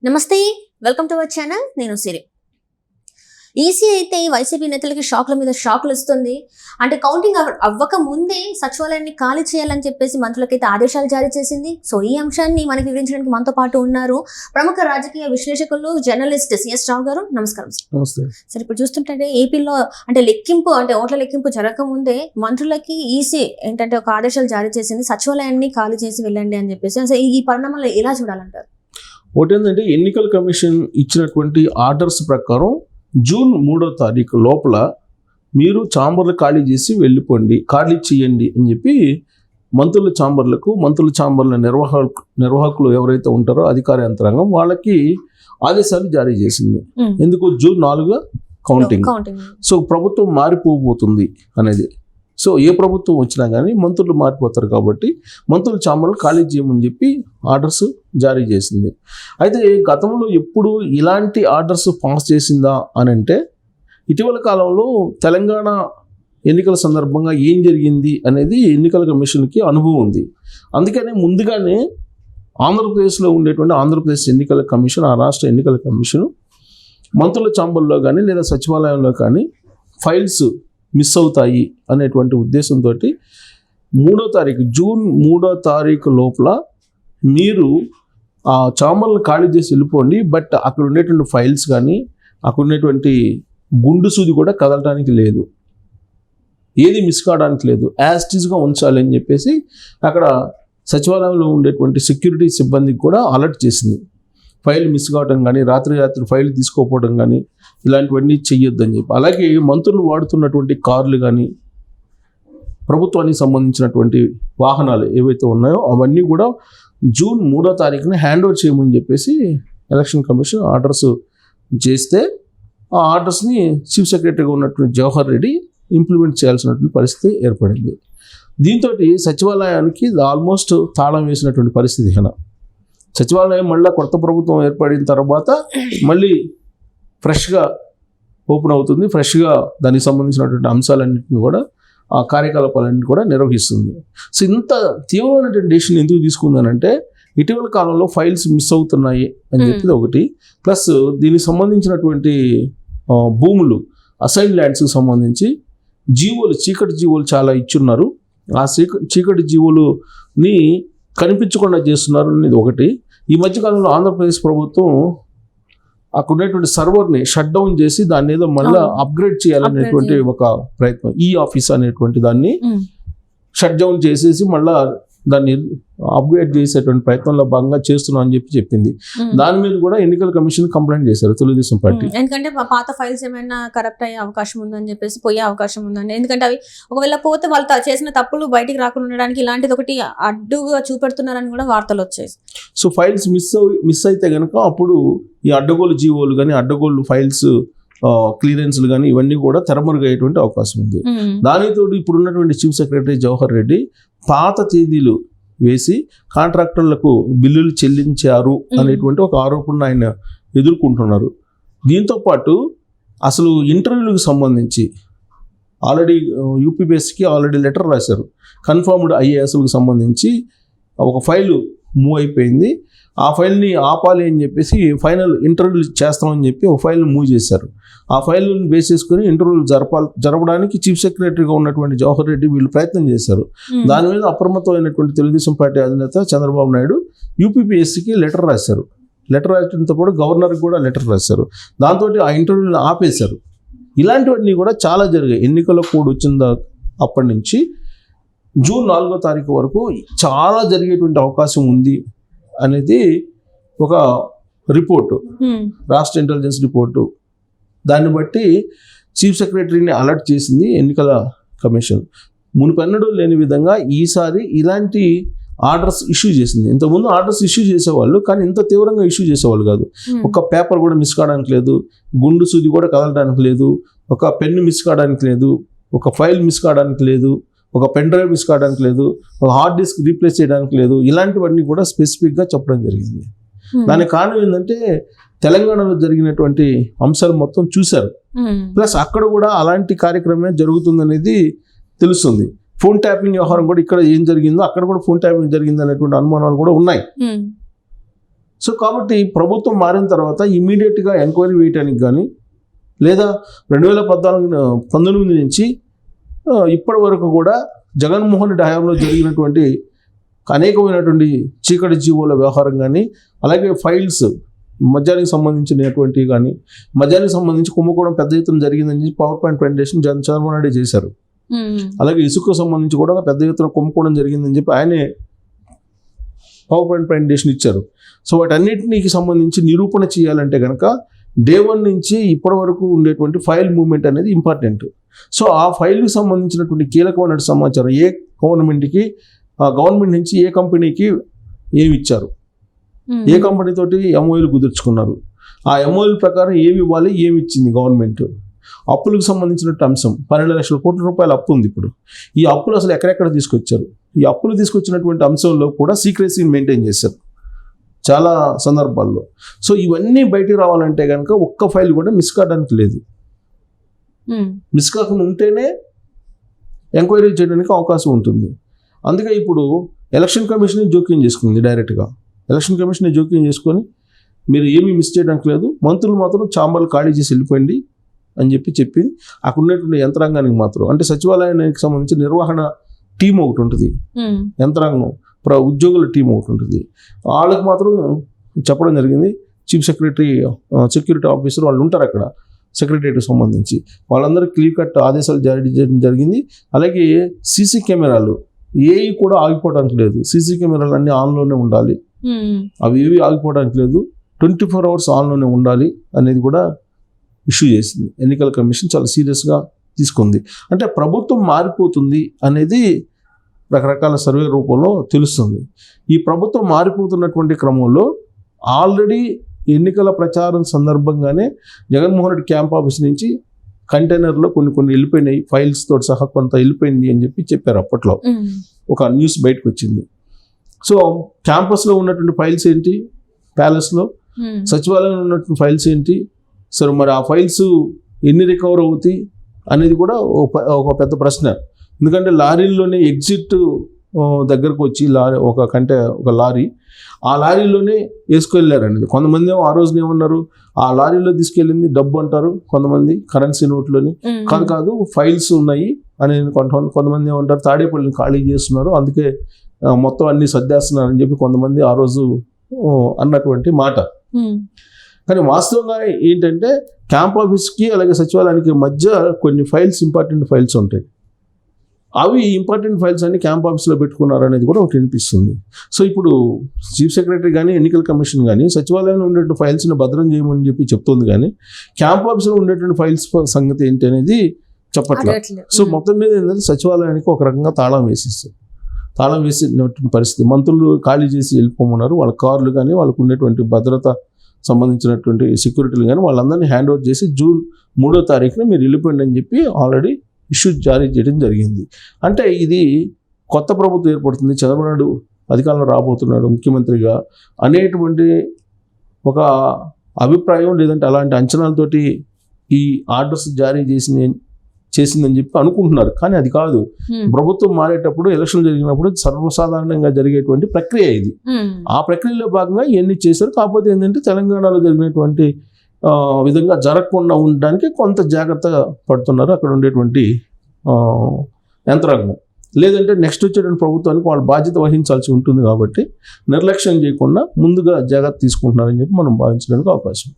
నమస్తే, welcome to our channel. నేను సిరి. EC అయితే వైసీపీ నేతలకి షాక్ల మీద షాక్లు ఇస్తుంది. అంటే కౌంటింగ్ అవ్వక ముందే సచివాలయాన్ని ఖాళీ చేయాలని చెప్పేసి మంత్రులకైతే ఆదేశాలు జారీ చేసింది. సో ఈ అంశాన్ని మనకి వివరించడానికి మనతో పాటు ఉన్నారు ప్రముఖ రాజకీయ విశ్లేషకులు, జర్నలిస్ట్ సిఎస్ రావు గారు. నమస్కారం. సరే, ఇప్పుడు చూస్తుంటే ఏపీలో అంటే ఓట్ల లెక్కింపు జరగకముందే మంత్రులకి ఈసీ ఏంటంటే ఒక ఆదేశాలు జారీ చేసింది, సచివాలయాన్ని ఖాళీ చేసి వెళ్ళండి అని చెప్పేసి. అసలు ఈ పరిణామాలు ఎలా చూడాలంటారు? ఒకటి ఏంటంటే ఎన్నికల కమిషన్ ఇచ్చినటువంటి ఆర్డర్స్ ప్రకారం జూన్ 3వ తారీఖు లోపల మీరు ఛాంబర్లు ఖాళీ చేసి వెళ్ళిపోండి, ఖాళీ చేయండి అని చెప్పి మంత్రుల ఛాంబర్ల నిర్వాహకులు ఎవరైతే ఉంటారో అధికార యంత్రాంగం వాళ్ళకి ఆదేశాలు జారీ చేసింది. ఎందుకు? June 4 counting. సో ప్రభుత్వం మారిపోబోతుంది అనేది. సో ఏ ప్రభుత్వం వచ్చినా కానీ మంత్రులు మారిపోతారు కాబట్టి మంత్రుల ఛాంబర్లు ఖాళీ చేయమని చెప్పి ఆర్డర్స్ జారీ చేసింది. అయితే గతంలో ఎప్పుడు ఇలాంటి ఆర్డర్స్ పాస్ చేసిందా అని అంటే ఇటీవల కాలంలో తెలంగాణ ఎన్నికల సందర్భంగా ఏం జరిగింది అనేది ఎన్నికల కమిషన్కి అనుభవం ఉంది. అందుకనే ముందుగానే ఆంధ్రప్రదేశ్లో ఉండేటువంటి ఆంధ్రప్రదేశ్ ఎన్నికల కమిషన్, ఆ రాష్ట్ర ఎన్నికల కమిషన్ మంత్రుల ఛాంబర్లో కానీ లేదా సచివాలయంలో కానీ ఫైల్స్ మిస్ అవుతాయి అనేటువంటి ఉద్దేశంతో 3వ తారీఖు జూన్ 3వ తారీఖు లోపల మీరు ఆ ఛాంబర్లను ఖాళీ చేసి వెళ్ళిపోండి, బట్ అక్కడ ఉండేటువంటి ఫైల్స్ కానీ అక్కడ ఉండేటువంటి గుండు సూది కూడా కదలడానికి లేదు, ఏది మిస్ కావడానికి లేదు, యాజ్ ఇట్ ఈస్గా ఉంచాలి అని చెప్పేసి అక్కడ సచివాలయంలో ఉండేటువంటి సెక్యూరిటీ సిబ్బందికి కూడా అలర్ట్ చేసింది. ఫైల్ మిస్ కావడం కానీ, రాత్రి ఫైల్ తీసుకోకపోవడం కానీ ఇలాంటివన్నీ చెయ్యొద్దని చెప్పి. అలాగే మంత్రులు వాడుతున్నటువంటి కార్లు కానీ, ప్రభుత్వానికి సంబంధించినటువంటి వాహనాలు ఏవైతే ఉన్నాయో అవన్నీ కూడా జూన్ 3వ తారీఖున హ్యాండ్ ఓవర్ చేయమని చెప్పేసి ఎలక్షన్ కమిషన్ ఆర్డర్స్ చేస్తే ఆ ఆర్డర్స్ని చీఫ్ సెక్రటరీగా ఉన్నటువంటి జవహర్ రెడ్డి ఇంప్లిమెంట్ చేయాల్సినటువంటి పరిస్థితి ఏర్పడింది. దీంతో సచివాలయానికి ఆల్మోస్ట్ తాళం వేసినటువంటి పరిస్థితి. సచివాలయం మళ్ళీ కొత్త ప్రభుత్వం ఏర్పడిన తర్వాత మళ్ళీ ఫ్రెష్గా ఓపెన్ అవుతుంది, ఫ్రెష్గా దానికి సంబంధించినటువంటి అంశాలన్నింటినీ కూడా, ఆ కార్యకలాపాలన్నింటినీ కూడా నిర్వహిస్తుంది. సో ఇంత తీవ్రమైనటువంటి డెసిషన్ ఎందుకు తీసుకుందానంటే ఇటీవల కాలంలో ఫైల్స్ మిస్ అవుతున్నాయి అని చెప్పేది ఒకటి, ప్లస్ దీనికి సంబంధించినటువంటి భూములు, అసైన్ ల్యాండ్స్కి సంబంధించి చీకటి జీవోలు చాలా ఇచ్చున్నారు. ఆ చీకటి జీవోలుని కనిపించకుండా చేస్తున్నారు అనేది ఒకటి. ఈ మధ్యకాలంలో ఆంధ్రప్రదేశ్ ప్రభుత్వం అక్కడ ఉండేటువంటి సర్వర్ని షట్ డౌన్ చేసి దాన్ని ఏదో మళ్ళీ అప్గ్రేడ్ చేయాలనేటువంటి ఒక ప్రయత్నం, ఈ ఆఫీస్ అనేటువంటి దాన్ని షట్ డౌన్ చేసేసి మళ్ళీ దాన్ని అప్గ్రేడ్ చేసేటువంటి ప్రయత్నంలో భాగంగా చేస్తున్నాం అని చెప్పింది. దాని మీద కూడా ఎన్నికల కమిషన్ కంప్లైంట్ చేశారు తెలుగుదేశం పార్టీ. ఎందుకంటే పాత ఫైల్స్ ఏమైనా కరప్ట్ అయ్యే అవకాశం ఉందని చెప్పేసి, పోయే అవకాశం ఉందండి. ఎందుకంటే అవి ఒకవేళ పోతే వాళ్ళు చేసిన తప్పులు బయటికి రాకుండా ఉండడానికి ఇలాంటిది ఒకటి అడ్డుగా చూపెడుతున్నారని కూడా వార్తలు వచ్చాయి. సో ఫైల్స్ మిస్ అయితే కనుక అప్పుడు ఈ అడ్డగోలు జీవోలు కానీ, అడ్డగోలు ఫైల్స్ క్లియరెన్స్లు కానీ ఇవన్నీ కూడా తెరమరుగయ్యేటువంటి అవకాశం ఉంది. దానితో ఇప్పుడు ఉన్నటువంటి చీఫ్ సెక్రటరీ జవహర్ రెడ్డి పాత తేదీలు వేసి కాంట్రాక్టర్లకు బిల్లులు చెల్లించారు అనేటువంటి ఒక ఆరోపణ ఆయన ఎదుర్కొంటున్నారు. దీంతోపాటు అసలు ఇంటర్వ్యూలకు సంబంధించి ఆల్రెడీ యూపీపీఎస్సీకి ఆల్రెడీ లెటర్ రాశారు. కన్ఫర్మ్డ్ ఐఏఎస్లకు సంబంధించి ఒక ఫైలు మూవ్ అయిపోయింది, ఆ ఫైల్ని ఆపాలి అని చెప్పేసి ఫైనల్ ఇంటర్వ్యూలు చేస్తామని చెప్పి ఒక ఫైల్ని మూవ్ చేశారు. ఆ ఫైల్ని బేస్ చేసుకుని ఇంటర్వ్యూలు జరపడానికి చీఫ్ సెక్రటరీగా ఉన్నటువంటి జవహర్ రెడ్డి వీళ్ళు ప్రయత్నం చేశారు. దాని మీద అప్రమత్తమైనటువంటి తెలుగుదేశం పార్టీ అధినేత చంద్రబాబు నాయుడు యూపీపీఎస్సీకి లెటర్ రాశారు. లెటర్ రాయడంతో పాటు గవర్నర్కి కూడా లెటర్ రాశారు. దాంతో ఆ ఇంటర్వ్యూలను ఆపేశారు. ఇలాంటివన్నీ కూడా చాలా జరిగాయి. ఎన్నికల కోడ్ వచ్చిన అప్పటి నుంచి జూన్ 4వ తారీఖు వరకు చాలా జరిగేటువంటి అవకాశం ఉంది అనేది ఒక రిపోర్టు, రాష్ట్ర ఇంటెలిజెన్స్ రిపోర్టు. దాన్ని బట్టి చీఫ్ సెక్రటరీని అలర్ట్ చేసింది ఎన్నికల కమిషన్. మునుపెన్నడూ లేని విధంగా ఈసారి ఇలాంటి ఆర్డర్స్ ఇష్యూ చేసింది. ఇంతకుముందు ఆర్డర్స్ ఇష్యూ చేసేవాళ్ళు, కానీ ఇంత తీవ్రంగా ఇష్యూ చేసేవాళ్ళు కాదు. ఒక పేపర్ కూడా మిస్ కావడానికి లేదు, గుండు సూది కూడా కదలడానికి లేదు, ఒక పెన్ను మిస్ కావడానికి లేదు, ఒక ఫైల్ మిస్ కావడానికి లేదు, ఒక పెన్ డ్రైవ్ మిస్ కావడానికి లేదు, ఒక హార్డ్ డిస్క్ రీప్లేస్ చేయడానికి లేదు. ఇలాంటివన్నీ కూడా స్పెసిఫిక్గా చెప్పడం జరిగింది. దానికి కారణం ఏంటంటే తెలంగాణలో జరిగినటువంటి అంశాలు మొత్తం చూశారు, ప్లస్ అక్కడ కూడా అలాంటి కార్యక్రమమే జరుగుతుందనేది తెలుస్తుంది. ఫోన్ ట్యాపింగ్ వ్యవహారం కూడా ఇక్కడ ఏం జరిగిందో అక్కడ కూడా ఫోన్ ట్యాపింగ్ జరిగింది అనేటువంటి అనుమానాలు కూడా ఉన్నాయి. సో కాబట్టి ప్రభుత్వం మారిన తర్వాత ఇమీడియట్గా ఎంక్వైరీ వేయటానికి కానీ లేదా 2019 నుంచి ఇప్పటి వరకు కూడా జగన్మోహన్ రెడ్డి హయాంలో జరిగినటువంటి అనేకమైనటువంటి చీకటి జీవోల వ్యవహారం కానీ అలాగే ఫైల్స్ మద్యానికి సంబంధించినటువంటివి కానీ మద్యానికి సంబంధించి కుంభకోణం పెద్ద ఎత్తున జరిగిందని power point presentation Chandrababu Naidu చేశారు. అలాగే ఇసుకకు సంబంధించి కూడా పెద్ద ఎత్తున కుంభకోణం జరిగిందని చెప్పి ఆయనే పవర్ పాయింట్ ప్రెజెంటేషన్ ఇచ్చారు. సో వాటన్నిటికి సంబంధించి నిరూపణ చేయాలంటే కనుక డే 1 నుంచి ఇప్పటి వరకు ఉండేటువంటి ఫైల్ మూవ్మెంట్ అనేది ఇంపార్టెంట్. సో ఆ ఫైల్కి సంబంధించినటువంటి కీలకమైన సమాచారం ఏ గవర్నమెంట్ నుంచి ఏ కంపెనీకి ఏమి ఇచ్చారు, ఏ కంపెనీ తోటి ఎంఓయూలు కుదుర్చుకున్నారు, ఆ ఎంఓయూల ప్రకారం ఏమి ఇవ్వాలి, ఏమి ఇచ్చింది గవర్నమెంట్, అప్పులకు సంబంధించినట్టు అంశం 12 లక్షల కోట్ల రూపాయల అప్పు ఉంది. ఇప్పుడు ఈ అప్పులు అసలు ఎక్కడెక్కడ తీసుకొచ్చారు, ఈ అప్పులు తీసుకొచ్చినటువంటి అంశంలో కూడా సీక్రెసీని మెయింటైన్ చేశారు చాలా సందర్భాల్లో. సో ఇవన్నీ బయటికి రావాలంటే కనుక ఒక్క ఫైల్ కూడా మిస్ కావడానికి లేదు. మిస్ కాకుండా ఉంటేనే ఎంక్వైరీ చేయడానికి అవకాశం ఉంటుంది. అందుకే ఇప్పుడు ఎలక్షన్ కమిషన్ జోక్యం చేసుకుంది డైరెక్ట్గా. ఎలక్షన్ కమిషన్ జోక్యం చేసుకొని మీరు ఏమీ మిస్ చేయడానికి లేదు, మంత్రులు మాత్రం ఛాంబర్లు ఖాళీ చేసి వెళ్ళిపోయింది అని చెప్పి అక్కడ ఉన్నటువంటి యంత్రాంగానికి మాత్రం అంటే సచివాలయానికి సంబంధించి నిర్వహణ టీం ఒకటి ఉంటుంది, యంత్రాంగం ఉద్యోగుల టీం ఒకటి ఉంటుంది, వాళ్ళకి మాత్రం చెప్పడం జరిగింది. చీఫ్ సెక్రటరీ సెక్యూరిటీ ఆఫీసర్ వాళ్ళు ఉంటారు అక్కడ సెక్రటరీకి సంబంధించి, వాళ్ళందరూ క్లియర్ కట్ ఆదేశాలు జారీ చేయడం జరిగింది. అలాగే సీసీ కెమెరాలు ఏవి కూడా ఆగిపోవడానికి లేదు, సీసీ కెమెరాలు అన్నీ ఆన్లోనే ఉండాలి, అవి ఏవి ఆగిపోవడానికి లేదు, 24 hours ఆన్లోనే ఉండాలి అనేది కూడా ఇష్యూ చేసింది. ఎన్నికల కమిషన్ చాలా సీరియస్గా తీసుకుంది. అంటే ప్రభుత్వం మారిపోతుంది అనేది రకరకాల సర్వే రూపంలో తెలుస్తుంది. ఈ ప్రభుత్వం మారిపోతున్నటువంటి క్రమంలో ఆల్రెడీ ఎన్నికల ప్రచారం సందర్భంగానే జగన్మోహన్ రెడ్డి క్యాంప్ ఆఫీస్ నుంచి కంటైనర్లో కొన్ని వెళ్ళిపోయినాయి, ఫైల్స్ తోటి సహా కొంత వెళ్ళిపోయింది అని చెప్పారు. అప్పట్లో ఒక న్యూస్ బయటకు వచ్చింది. సో క్యాంపస్లో ఉన్నటువంటి ఫైల్స్ ఏంటి, ప్యాలెస్లో సచివాలయంలో ఉన్నటువంటి ఫైల్స్ ఏంటి, సరే మరి ఆ ఫైల్స్ ఎన్ని రికవర్ అవుతాయి అనేది కూడా ఒక పెద్ద ప్రశ్న. ఎందుకంటే లారీల్లోనే ఎగ్జిట్ దగ్గరకు వచ్చి ఒక లారీ ఆ లారీలోనే వేసుకెళ్ళారండి. కొంతమంది ఆ రోజున ఏమన్నారు, ఆ లారీలో తీసుకెళ్ళింది డబ్బు అంటారు, కొంతమంది కరెన్సీ నోట్లోని, కాదు ఫైల్స్ ఉన్నాయి అని కొంతమంది ఏమంటారు, తాడేపల్లిని ఖాళీ చేస్తున్నారు అందుకే మొత్తం అన్ని సర్దేస్తున్నారని చెప్పి కొంతమంది ఆ రోజు అన్నటువంటి మాట. కానీ వాస్తవంగా ఏంటంటే క్యాంప్ ఆఫీస్కి అలాగే సచివాలయానికి మధ్య కొన్ని ఫైల్స్, ఇంపార్టెంట్ ఫైల్స్ ఉంటాయి. అవి ఇంపార్టెంట్ ఫైల్స్ అన్ని క్యాంప్ ఆఫీస్లో పెట్టుకున్నారు అనేది కూడా ఒకటి వినిపిస్తుంది. సో ఇప్పుడు చీఫ్ సెక్రటరీ కానీ ఎన్నికల కమిషన్ కానీ సచివాలయంలో ఉండేటువంటి ఫైల్స్ని భద్రం చేయమని చెప్పి చెప్తుంది, కానీ క్యాంప్ ఆఫీస్లో ఉండేటువంటి ఫైల్స్ సంగతి ఏంటి అనేది చెప్పట్లేదు. సో మొత్తం మీద ఏంటంటే సచివాలయానికి ఒక రకంగా తాళం వేసినటువంటి పరిస్థితి. మంత్రులు ఖాళీ చేసి వెళ్ళిపోమన్నారు, వాళ్ళ కార్లు కానీ వాళ్ళకు ఉండేటువంటి భద్రత సంబంధించినటువంటి సెక్యూరిటీలు కానీ వాళ్ళందరినీ హ్యాండ్ ఓవర్ చేసి June 3వ మీరు వెళ్ళిపోయింది అని చెప్పి ఆల్రెడీ ఇష్యూ జారీ చేయడం జరిగింది. అంటే ఇది కొత్త ప్రభుత్వం ఏర్పడుతుంది, చంద్రబాబు నాయుడు అధికారంలో రాబోతున్నాడు ముఖ్యమంత్రిగా అనేటువంటి ఒక అభిప్రాయం లేదంటే అలాంటి అంచనాలతోటి ఈ ఆర్డర్స్ జారీ చేసిందని చెప్పి అనుకుంటున్నారు. కానీ అది కాదు. ప్రభుత్వం మారేటప్పుడు ఎలక్షన్ జరిగినప్పుడు సర్వసాధారణంగా జరిగేటువంటి ప్రక్రియ ఇది. ఆ ప్రక్రియలో భాగంగా ఇవన్నీ చేశారు. కాకపోతే ఏంటంటే తెలంగాణలో జరిగినటువంటి విధంగా జరగకుండా ఉండడానికి కొంత జాగ్రత్త పడుతున్నారు అక్కడ ఉండేటువంటి యంత్రాంగం. లేదంటే నెక్స్ట్ వచ్చేటువంటి ప్రభుత్వానికి వాళ్ళు బాధ్యత వహించాల్సి ఉంటుంది కాబట్టి నిర్లక్ష్యం చేయకుండా ముందుగా జాగ్రత్త తీసుకుంటున్నారని చెప్పి మనం భావించడానికి అవకాశం.